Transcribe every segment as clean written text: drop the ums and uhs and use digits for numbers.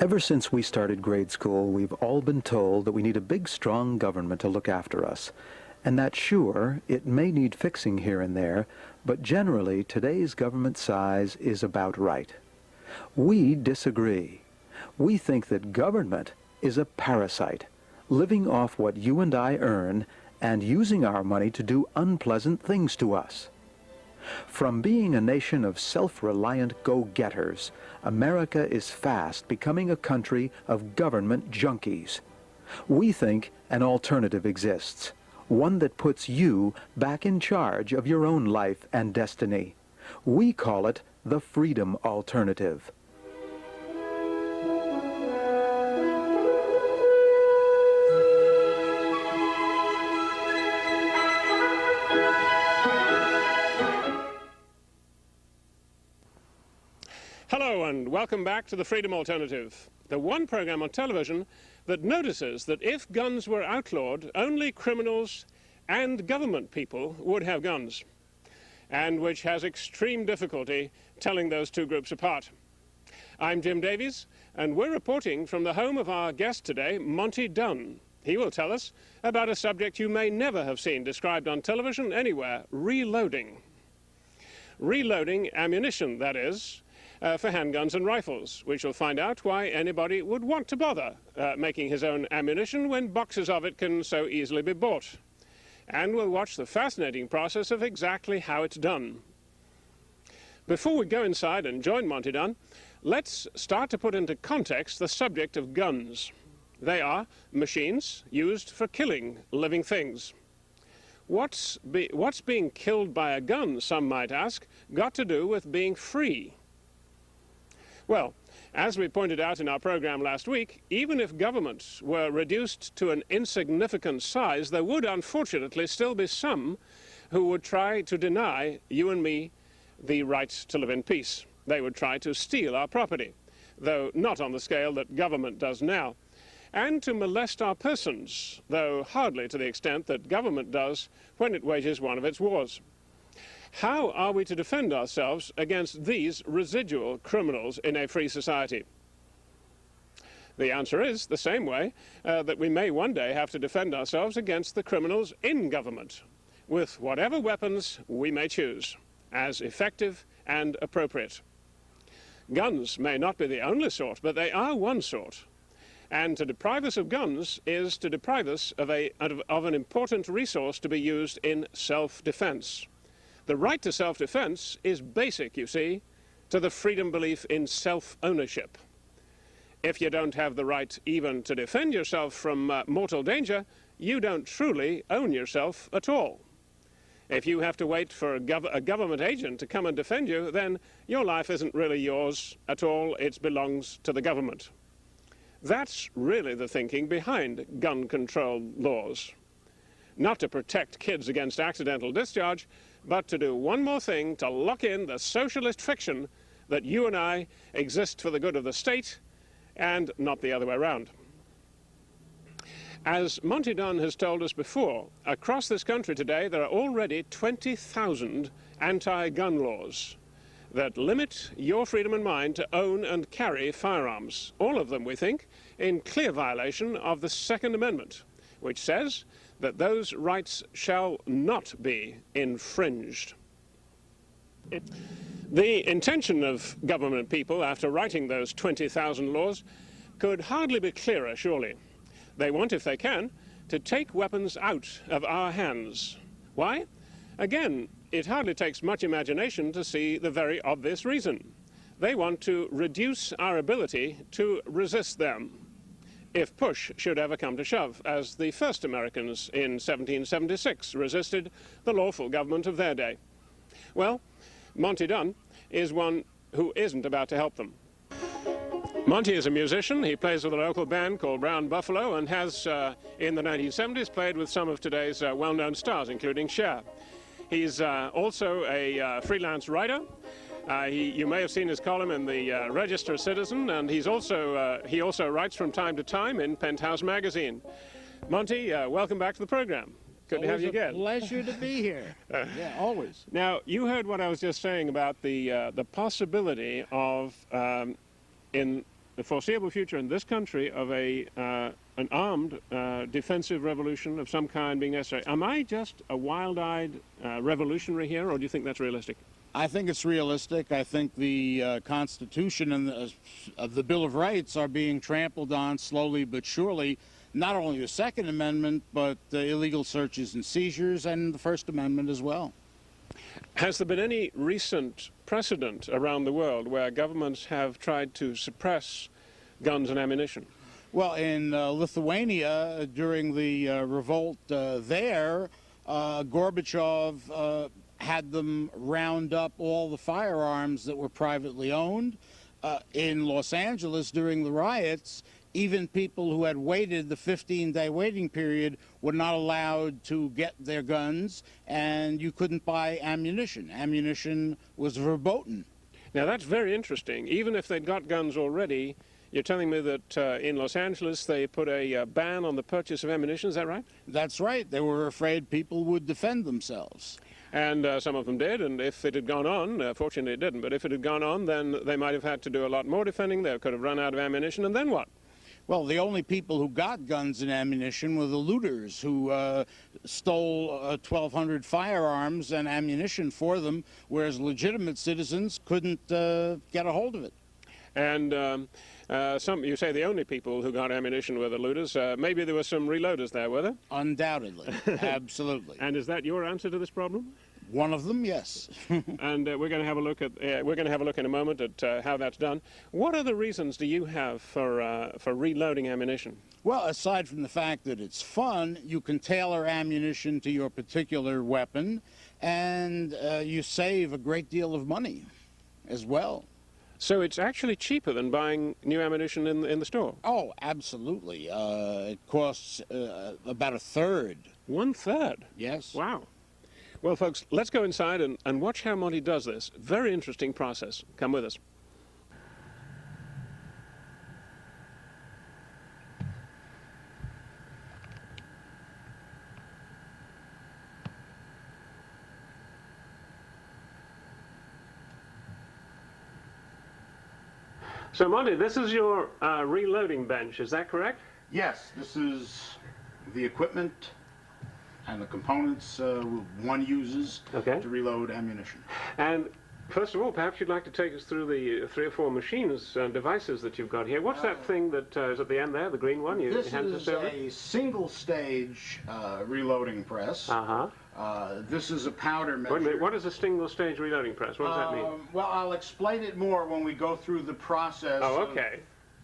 Ever since we started grade school, we've all been told that we need a big, strong government to look after us. And that, sure, it may need fixing here and there, but generally today's government size is about right. We disagree. We think that government is a parasite, living off what you and I earn and using our money to do unpleasant things to us. From being a nation of self-reliant go-getters, America is fast becoming a country of government junkies. We think an alternative exists, one that puts you back in charge of your own life and destiny. We call it the freedom alternative. Hello and welcome back to the Freedom Alternative, the one program on television that notices that if guns were outlawed, only criminals and government people would have guns, and which has extreme difficulty telling those two groups apart. I'm Jim Davies, and we're reporting from the home of our guest today, Monte Dunn. He will tell us about a subject you may never have seen described on television anywhere: reloading. Reloading ammunition, that is, for handguns and rifles, which will find out why anybody would want to bother making his own ammunition when boxes of it can so easily be bought. And we'll watch the fascinating process of exactly how it's done. Before we go inside and join Monte Dunn, let's start to put into context the subject of guns. They are machines used for killing living things. What's being killed by a gun, some might ask, got to do with being free? Well, as we pointed out in our program last week, even if governments were reduced to an insignificant size, there would unfortunately still be some who would try to deny you and me the right to live in peace. They would try to steal our property, though not on the scale that government does now, and to molest our persons, though hardly to the extent that government does when it wages one of its wars. How are we to defend ourselves against these residual criminals in a free society? The answer is the same way that we may one day have to defend ourselves against the criminals in government, with whatever weapons we may choose, as effective and appropriate. Guns may not be the only sort, but they are one sort. And to deprive us of guns is to deprive us of an important resource to be used in self-defense. The right to self-defense is basic, you see, to the freedom belief in self-ownership. If you don't have the right even to defend yourself from mortal danger, you don't truly own yourself at all. If you have to wait for a government agent to come and defend you, then your life isn't really yours at all, it belongs to the government. That's really the thinking behind gun control laws. Not to protect kids against accidental discharge, but to do one more thing to lock in the socialist fiction that you and I exist for the good of the state and not the other way around. As Monte Dunn has told us before, across this country today there are already 20,000 anti-gun laws that limit your freedom and mine to own and carry firearms, all of them, we think, in clear violation of the Second Amendment, which says that those rights shall not be infringed. The intention of government people after writing those 20,000 laws could hardly be clearer, surely. They want, if they can, to take weapons out of our hands. Why? Again, it hardly takes much imagination to see the very obvious reason. They want to reduce our ability to resist them, if push should ever come to shove, as the first Americans in 1776 resisted the lawful government of their day. Well, Monte Dunn is one who isn't about to help them. Monte is a musician. He plays with a local band called Brown Buffalo and has, in the 1970s, played with some of today's well-known stars, including Cher. He's also a freelance writer. You may have seen his column in the Register Citizen, and he also writes from time to time in Penthouse magazine. Monte, welcome back to the program. Good to have you again. Pleasure to be here. Yeah, always. Now, you heard what I was just saying about the possibility of, in the foreseeable future in this country of an armed defensive revolution of some kind being necessary. Am I just a wild-eyed revolutionary here, or do you think that's realistic? I think it's realistic. I think the Constitution and the Bill of Rights are being trampled on slowly but surely. Not only the Second Amendment, but illegal searches and seizures, and the First Amendment as well. Has there been any recent precedent around the world where governments have tried to suppress guns and ammunition? Well, in Lithuania, during the revolt there, Gorbachev had them round up all the firearms that were privately owned. In Los Angeles, during the riots, even people who had waited the 15-day waiting period were not allowed to get their guns, and you couldn't buy ammunition. Ammunition was verboten. Now, that's very interesting. Even if they'd got guns already, you're telling me that in Los Angeles they put a ban on the purchase of ammunition, is that right? That's right. They were afraid people would defend themselves. And some of them did, and if it had gone on, fortunately it didn't, but if it had gone on, then they might have had to do a lot more defending. They could have run out of ammunition, and then what? Well, the only people who got guns and ammunition were the looters who stole 1,200 firearms and ammunition for them, whereas legitimate citizens couldn't get a hold of it. And you say the only people who got ammunition were the looters. Maybe there were some reloaders there, were there? Undoubtedly, absolutely. And is that your answer to this problem? One of them, yes. And we're going to have a look at in a moment at how that's done. What other reasons do you have for reloading ammunition? Well, aside from the fact that it's fun, you can tailor ammunition to your particular weapon, and you save a great deal of money as well. So it's actually cheaper than buying new ammunition in the store? Oh, absolutely. It costs about a third. 1/3? Yes. Wow. Well, folks, let's go inside and watch how Monte does this. Very interesting process. Come with us. So, Monte, this is your reloading bench, is that correct? Yes, this is the equipment and the components one uses to reload ammunition. And first of all, perhaps you'd like to take us through the 3 or 4 machines and devices that you've got here. What's that thing that is at the end there, the green one? This is a single-stage reloading press. This is a powder measure. Wait a minute, what is a single-stage reloading press? What does that mean? Well, I'll explain it more when we go through the process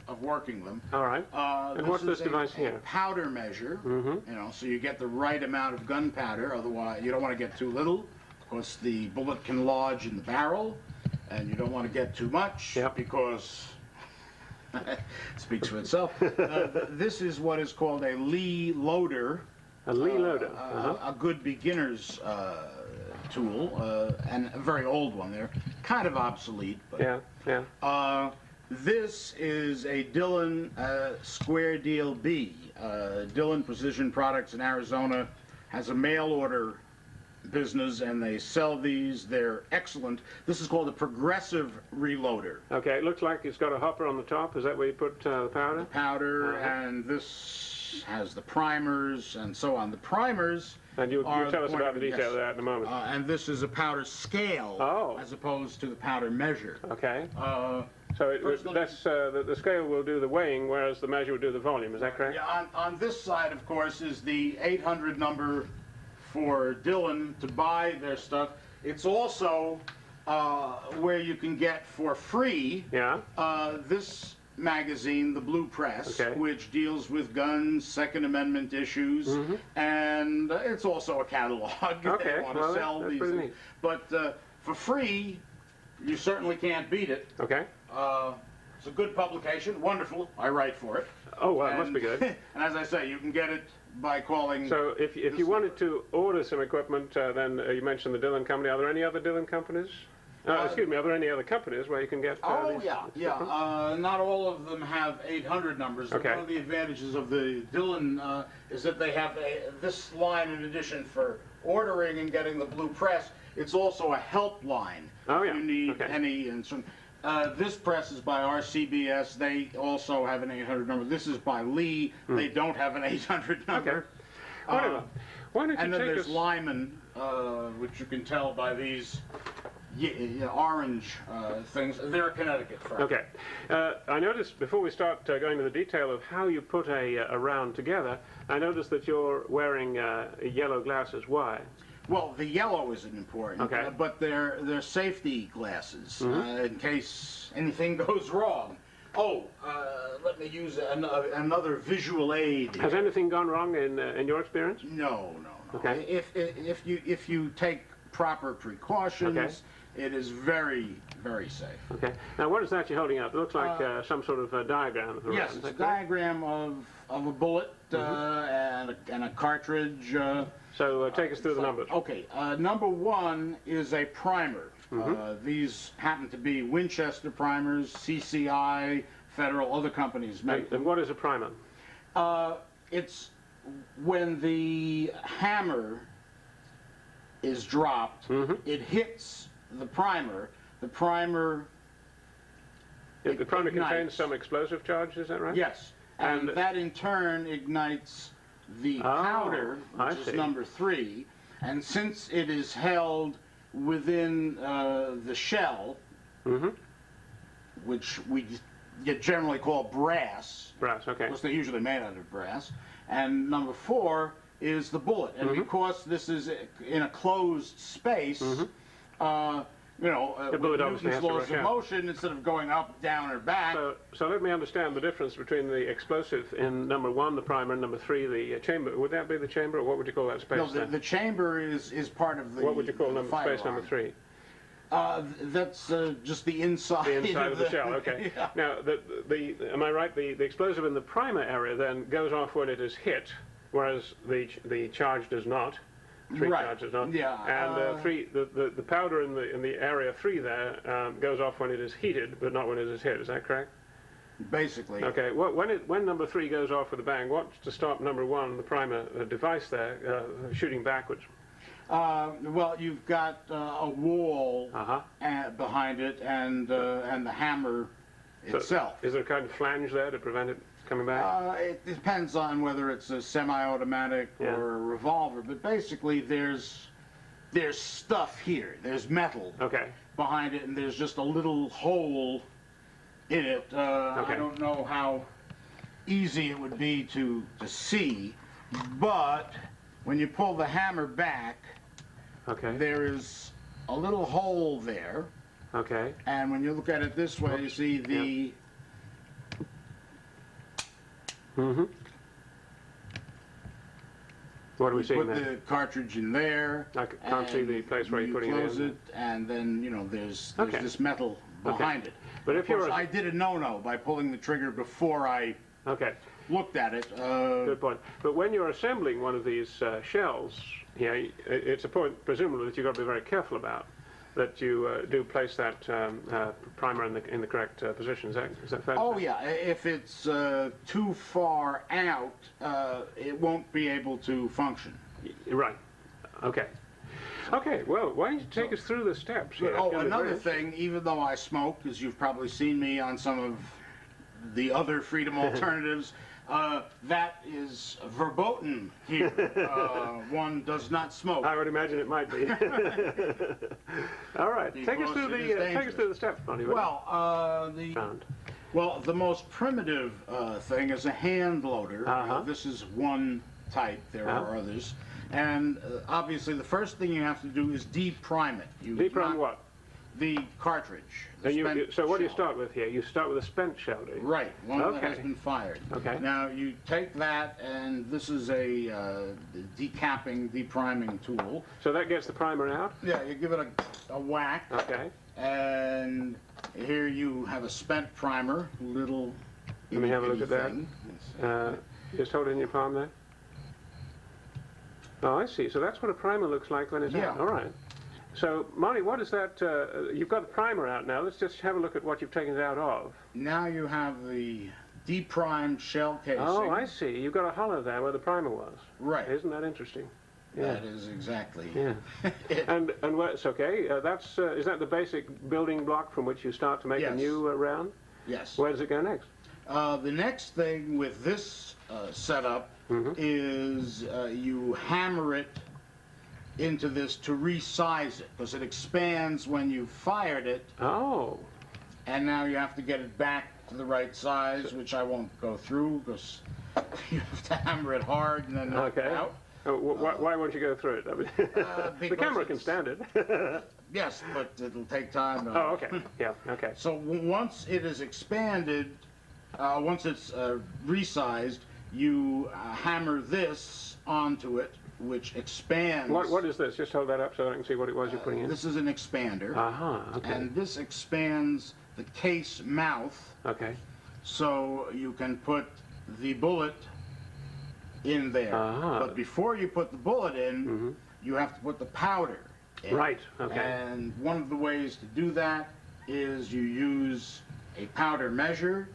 of working them. All right. And what's this device here? A powder measure, you know, so you get the right amount of gunpowder. Otherwise, you don't want to get too little, because the bullet can lodge in the barrel, and you don't want to get too much, because it speaks for itself. This is what is called a Lee loader. A Lee loader. A good beginner's tool, and a very old one. They're kind of obsolete. But, this is a Dillon Square Deal B. Dillon Precision Products in Arizona has a mail order business, and they sell these. They're excellent. This is called a progressive reloader. Okay, it looks like it's got a hopper on the top. Is that where you put the powder? The powder, and this has the primers and so on. The primers. And you tell us about the detail of that in a moment. And this is a powder scale as opposed to the powder measure. Okay. So the scale will do the weighing, whereas the measure will do the volume. Is that correct? Yeah. On this side, of course, is the 800 number for Dillon to buy their stuff. It's also where you can get for free this magazine, The Blue Press, which deals with guns, Second Amendment issues, and it's also a catalog. They want to sell these. Neat. But for free, you certainly can't beat it. Okay. It's a good publication, wonderful. I write for it. Oh, well, it must be good. And as I say, you can get it by calling. So if you wanted to order some equipment, then you mentioned the Dillon Company. Are there any other Dillon companies? Excuse me, are there any other companies where you can get not all of them have 800 numbers. Okay. One of the advantages of the Dillon is that they have this line in addition for ordering and getting the Blue Press. It's also a help line. Oh, yeah. You need any, and This press is by RCBS. They also have an 800 number. This is by Lee. They don't have an 800 number. Okay. Whatever. Why don't you and then take there's us... Lyman, which you can tell by these orange things. They're a Connecticut firm. Okay. I noticed, before we start going into the detail of how you put a round together, I noticed that you're wearing yellow glasses. Why? Well, the yellow isn't important, okay. But they're safety glasses in case anything goes wrong. Oh, let me use another visual aid. Has anything gone wrong in your experience? No. Okay. If you take proper precautions, it is very, very safe. Okay. Now, what is that you're holding up? It looks like some sort of a diagram of the yes, round. it's a diagram of a bullet and a cartridge. So take us through the numbers. Okay. Number 1 is a primer. These happen to be Winchester primers, CCI, Federal, other companies make them. And what is a primer? It's when the hammer is dropped, it hits the primer. The primer contains some explosive charge, is that right? Yes. And that in turn ignites the powder, which is number 3. And since it is held within the shell, which we generally call brass. Brass, okay. Because they're usually made out of brass. And number 4 is the bullet. And because this is in a closed space, with Newton's laws of motion, instead of going up, down, or back. So let me understand the difference between the explosive in number 1, the primer, and number 3, the chamber. Would that be the chamber, or what would you call that space? No, the chamber is part of the. What would you call space number 3? That's just the inside. The inside of the shell. Okay. Yeah. Now, am I right? The explosive in the primer area then goes off when it is hit, whereas the charge does not. 3 charge does not. Yeah. And 3, the powder in the area 3 there goes off when it is heated, but not when it is hit. Is that correct? Basically. Okay. When number 3 goes off with a bang, what's to stop number 1, the primer device there, shooting backwards? Well, you've got a wall behind it, and the hammer itself. Is there a kind of flange there to prevent it coming back? It depends on whether it's a semi-automatic or a revolver, but basically there's stuff here. There's metal behind it, and there's just a little hole in it. I don't know how easy it would be to see, but when you pull the hammer back, there is a little hole there. Okay. And when you look at it this way, you see the... What are we seeing there? Put the cartridge in there. I can't see the place where you're putting it in. You close it, and then, there's this metal behind it. But if you're... I did a no-no by pulling the trigger before I looked at it. Good point. But when you're assembling one of these shells, it's a point, presumably, that you've got to be very careful about, that you do place that primer in the correct position. Is that fair? Oh, yeah. If it's too far out, it won't be able to function. Right. Okay. Okay, well, why don't you take us through the steps here? Another thing, even though I smoke, as you've probably seen me on some of the other freedom alternatives, that is verboten here. One does not smoke. I would imagine it might be. All right, take us through the steps, Monty. Well, the most primitive thing is a hand loader. This is one type. There are others, and obviously the first thing you have to do is deprime it. Deprime what? The cartridge. So what do you start with here? You start with a spent shell, do you? Right, one that has been fired. Okay. Now you take that, and this is a depriming tool. So that gets the primer out? Yeah, you give it a whack. Okay. And here you have a spent primer, little. Let me have a look at that. Just hold it in your palm there. Oh, I see. So that's what a primer looks like when it's out. All right. So, Monty, what is that? You've got the primer out now. Let's just have a look at what you've taken it out of. Now you have the deprimed shell casing. Oh, I see. You've got a hollow there where the primer was. Right. Isn't that interesting? Yeah. That is exactly. Yeah. and it's okay. Is that the basic building block from which you start to make a new round? Yes. Where does it go next? The next thing with this setup is you hammer it into this to resize it, because it expands when you fired it. Oh. And now you have to get it back to the right size, which I won't go through, because you have to hammer it hard and then knock it out. Oh, why won't you go through it? I mean, the camera can stand it. Yes, but it'll take time. Oh, okay. Yeah, okay. So once it is expanded, once it's resized, you hammer this onto it, which expands. What is this? Just hold that up so I can see what it was you're putting in. This is an expander. Okay. And this expands the case mouth. Okay. So you can put the bullet in there. But before you put the bullet in, you have to put the powder in. Right, okay. And one of the ways to do that is you use a powder measure,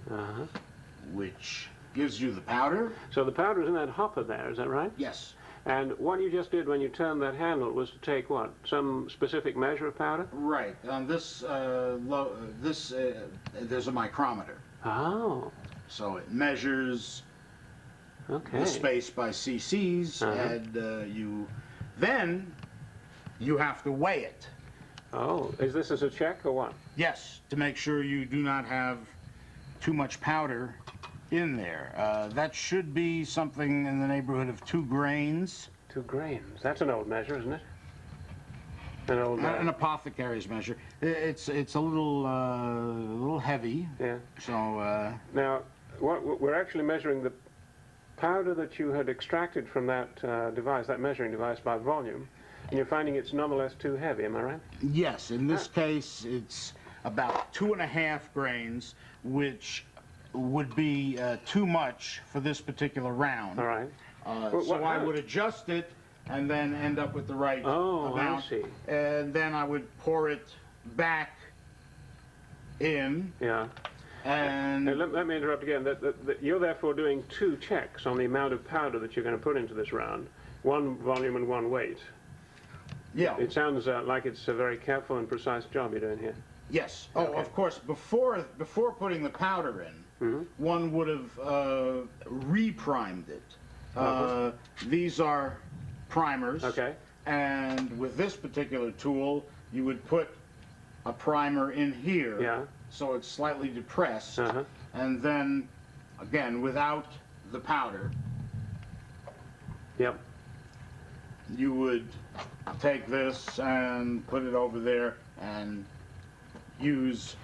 which gives you the powder. So the powder is in that hopper there, is that right? Yes. And what you just did when you turned that handle was to take what? Some specific measure of powder? Right. On this, there's a micrometer. Oh. So it measures the space by cc's, and then you have to weigh it. Oh, is this as a check or what? Yes, to make sure you do not have too much powder in there. That should be something in the neighborhood of 2 grains. 2 grains. That's an old measure, isn't it? An old an apothecary's measure. It's a little heavy. Yeah. So now, we're actually measuring the powder that you had extracted from that device, that measuring device, by volume, and you're finding it's nonetheless too heavy. Am I right? Yes. In this case, it's about 2.5 grains, which would be too much for this particular round. All right. So I would adjust it and then end up with the right amount. I see. And then I would pour it back in. Yeah. And let me interrupt again. That you're therefore doing 2 checks on the amount of powder that you're going to put into this round. 1 volume and 1 weight. Yeah. It sounds like it's a very careful and precise job you're doing here. Yes. Oh, of course. Before putting the powder in, one would have re-primed it. These are primers. Okay. And with this particular tool, you would put a primer in here. Yeah. So it's slightly depressed. And then, again, without the powder. Yep. You would take this and put it over there and use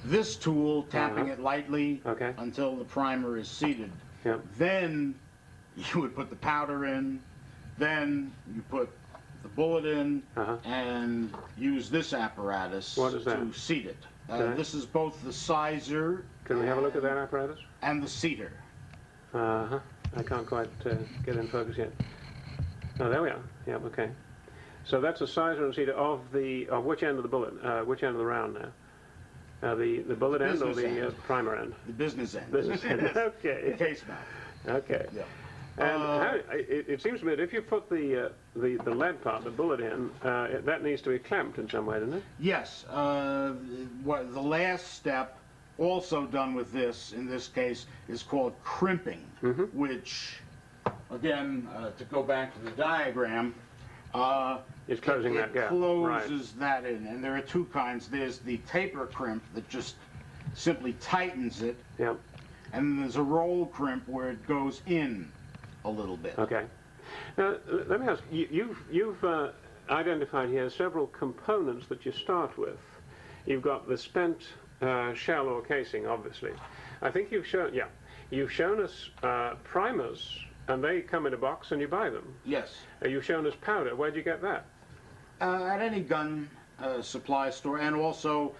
this tool, tapping it lightly until the primer is seated. Yep. Then you would put the powder in, then you put the bullet in, and use this apparatus to seat it. This is both the sizer. Can we have a look at that apparatus? And the seater. I can't quite get in focus yet. Oh, there we are. Yep, okay. So that's a sizer and seater of which end of the bullet? Which end of the round now? The bullet end or the primer end? The business end. Business end. Okay. The case mount. Okay. Yeah. And it seems to me that if you put the lead part, the bullet in, that needs to be clamped in some way, doesn't it? Yes. The last step, also done with this, in this case, is called crimping, which, again, to go back to the diagram, it's closing that gap. It closes that in, and there are 2 kinds. There's the taper crimp that just simply tightens it, Yep. and then there's a roll crimp where it goes in a little bit. Okay. Now, let me ask, you've identified here several components that you start with. You've got the spent shell or casing, obviously. I think you've shown us primers, and they come in a box and you buy them. Yes. You've shown us powder. Where'd you get that? At any gun supply store, and also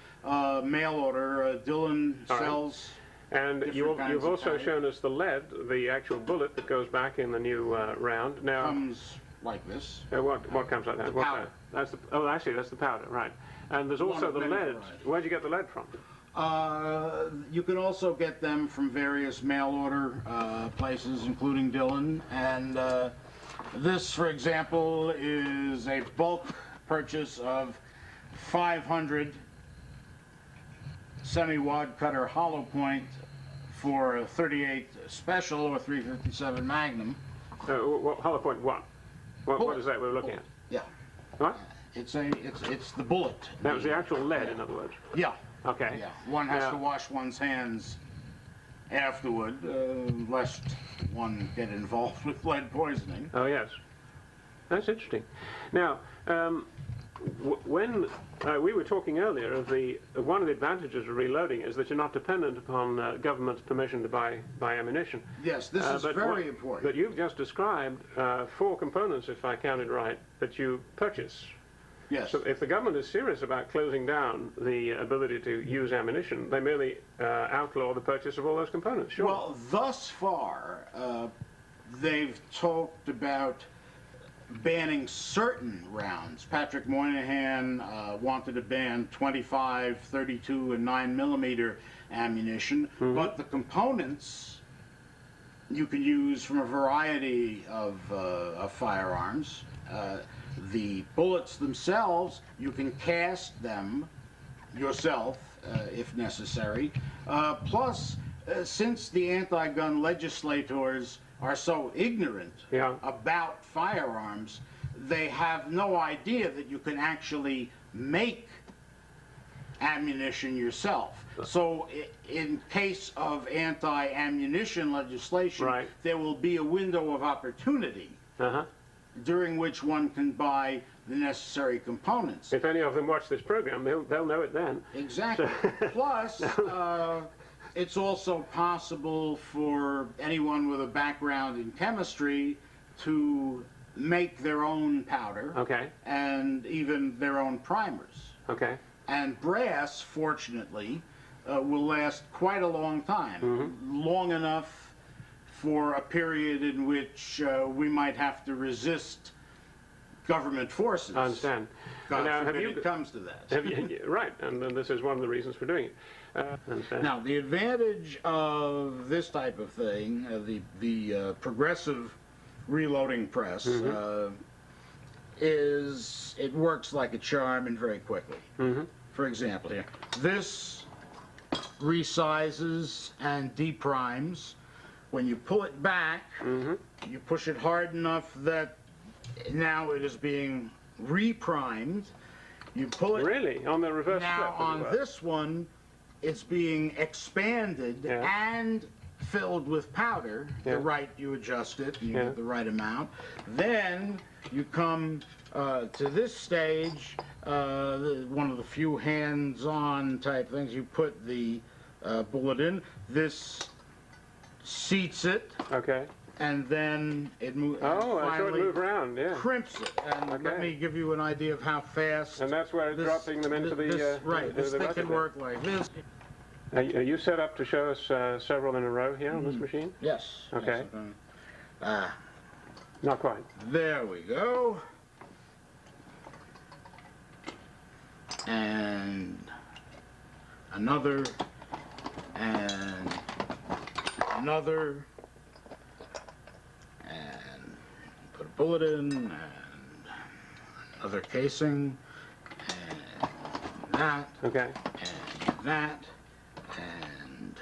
mail order. Dillon sells. And you've also shown us the lead, the actual bullet that goes back in the new round. Now comes like this. What comes like that? The powder. That's the powder, right? And there's also the lead. Where'd you get the lead from? You can also get them from various mail order places, including Dillon, and This, for example, is a bulk purchase of 500 semi-wad cutter hollow point for a 38 Special or 357 Magnum. Hollow point what? What is that we're looking at? Yeah. What? It's the bullet. That was the actual lead, in other words. Yeah. Okay. Yeah. One has to wash one's hands afterward, lest one get involved with lead poisoning. Oh, yes. That's interesting. Now, when we were talking earlier of one of the advantages of reloading is that you're not dependent upon government's permission to buy ammunition. Yes, this is very important. But you've just described 4 components, if I counted right, that you purchase. Yes. So if the government is serious about closing down the ability to use ammunition, they merely outlaw the purchase of all those components, sure. Well, thus far, they've talked about banning certain rounds. Patrick Moynihan wanted to ban 25, 32, and 9mm ammunition, but the components you can use from a variety of firearms. The bullets themselves, you can cast them yourself if necessary. Plus, since the anti-gun legislators are so ignorant about firearms, they have no idea that you can actually make ammunition yourself. So in case of anti-ammunition legislation, there will be a window of opportunity during which one can buy the necessary components. If any of them watch this program, they'll know it then. Exactly. Plus, it's also possible for anyone with a background in chemistry to make their own powder and even their own primers. And brass, fortunately, will last quite a long time, long enough for a period in which we might have to resist government forces. I understand. God forbid it comes to that. Right, and this is one of the reasons for doing it. Now, the advantage of this type of thing, the progressive reloading press, is it works like a charm and very quickly. For example, here, this resizes and deprimes. When you pull it back, you push it hard enough that now it is being reprimed. You pull it. Really? On the reverse now flip, on this one, it's being expanded and filled with powder. The right, you adjust it, you get the right amount. Then you come to this stage, one of the few hands-on type things. You put the bullet in. This seats it. And then it moves. Oh, I saw it move around, crimps it. And let me give you an idea of how fast. And that's where it's dropping them into the... Right, this thing can work like this. Are you set up to show us several in a row here on this machine? Yes. Okay. Yes, not quite. There we go. And another, and another, and put a bullet in, and another casing, and that, and that, and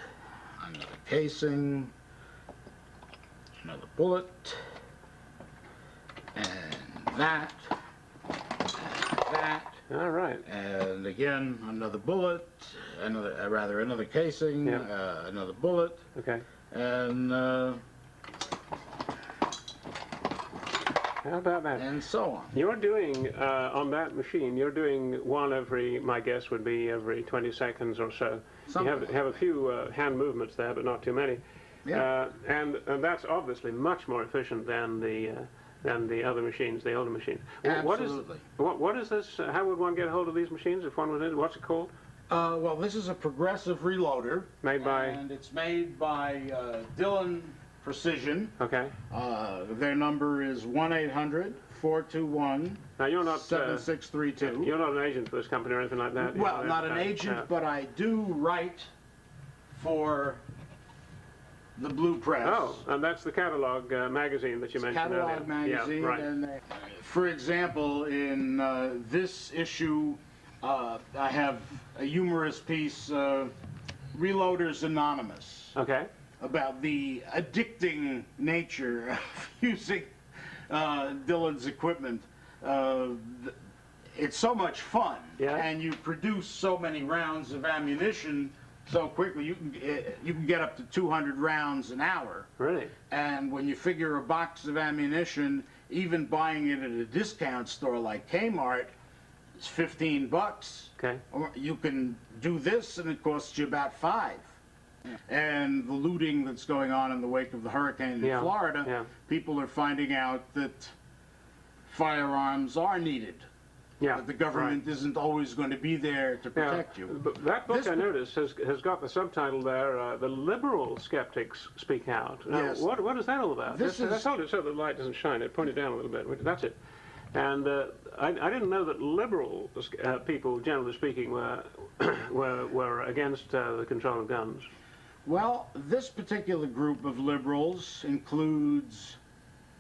another casing, another bullet, and that, and that. All right. And again, another bullet, another casing, another bullet. And how about that? And so on. You're doing, on that machine, you're doing one every, my guess would be every 20 seconds or so. You have a few hand movements there, but not too many. And that's obviously much more efficient than the other machines, the older machines. Absolutely. What is this? How would one get a hold of these machines if one was in? What's it called? Well, this is a progressive reloader. Made by? And it's made by Dillon Precision. Their number is 1-800-421-7632. Now you're not 7632. You're not an agent for this company or anything like that. Well, not an agent, but I do write for the Blue Press. Oh, and that's the catalog magazine that you mentioned earlier. Catalog magazine. Yeah, right. And for example, in this issue, I have a humorous piece, Reloaders Anonymous. Okay. About the addicting nature of using Dillon's equipment. It's so much fun, yeah. And you produce so many rounds of ammunition so quickly. You can get up to 200 rounds an hour. Really? And when you figure a box of ammunition, even buying it at a discount store like Kmart, it's 15 bucks. Okay. Or you can do this, and it costs you about $5. And the looting that's going on in the wake of the hurricane in Florida, people are finding out that firearms are needed. Yeah, that the government isn't always going to be there to protect you. But that book, I noticed, has got the subtitle there, The Liberal Skeptics Speak Out. Now, Yes. What is that all about? This is... Hold it so the light doesn't shine it. Point it down a little bit. That's it. And I didn't know that liberal people, generally speaking, were against the control of guns. Well, this particular group of liberals includes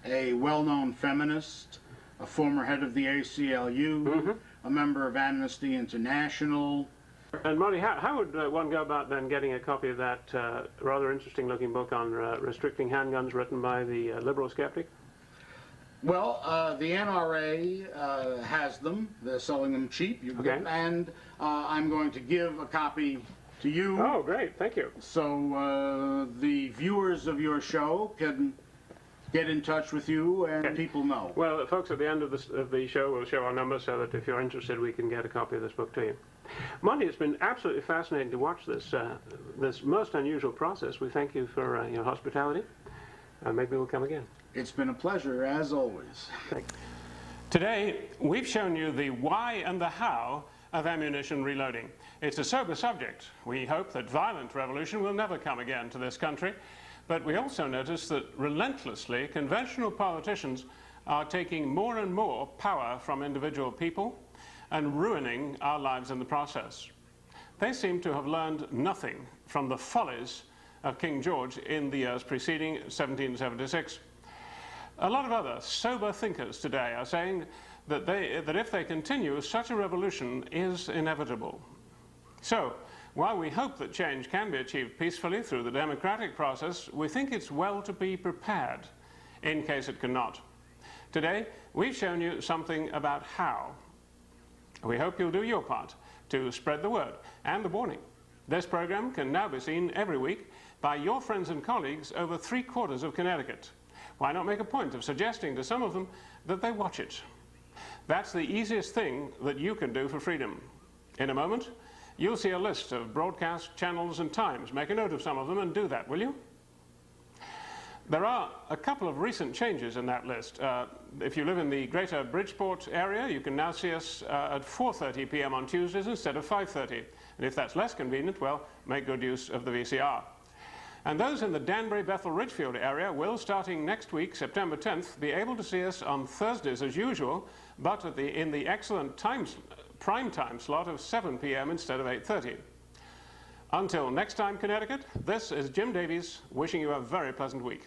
a well-known feminist, a former head of the ACLU, a member of Amnesty International. And Monty, how would one go about then getting a copy of that rather interesting-looking book on restricting handguns written by the liberal skeptic? Well, the NRA has them. They're selling them cheap. You can get them, and I'm going to give a copy to you. Oh, great. Thank you. So the viewers of your show can get in touch with you and people know. Well, folks, at the end of the show, we'll show our number so that if you're interested, we can get a copy of this book to you. Monty, it's been absolutely fascinating to watch this, this most unusual process. We thank you for your hospitality. Maybe we'll come again. It's been a pleasure, as always. Thanks. Today, we've shown you the why and the how of ammunition reloading. It's a sober subject. We hope that violent revolution will never come again to this country, but we also notice that relentlessly conventional politicians are taking more and more power from individual people and ruining our lives in the process. They seem to have learned nothing from the follies of King George in the years preceding 1776. A lot of other sober thinkers today are saying that if they continue, such a revolution is inevitable. So, while we hope that change can be achieved peacefully through the democratic process, we think it's well to be prepared in case it cannot. Today, we've shown you something about how. We hope you'll do your part to spread the word and the warning. This program can now be seen every week by your friends and colleagues over 3/4 of Connecticut. Why not make a point of suggesting to some of them that they watch it? That's the easiest thing that you can do for freedom. In a moment, you'll see a list of broadcast channels and times. Make a note of some of them and do that, will you? There are a couple of recent changes in that list. If you live in the greater Bridgeport area, you can now see us at 4:30 p.m. on Tuesdays instead of 5:30. And if that's less convenient, well, make good use of the VCR. And those in the Danbury, Bethel, Ridgefield area will, starting next week, September 10th, be able to see us on Thursdays as usual, but in the excellent prime time slot of 7 p.m. instead of 8:30. Until next time, Connecticut, this is Jim Davies wishing you a very pleasant week.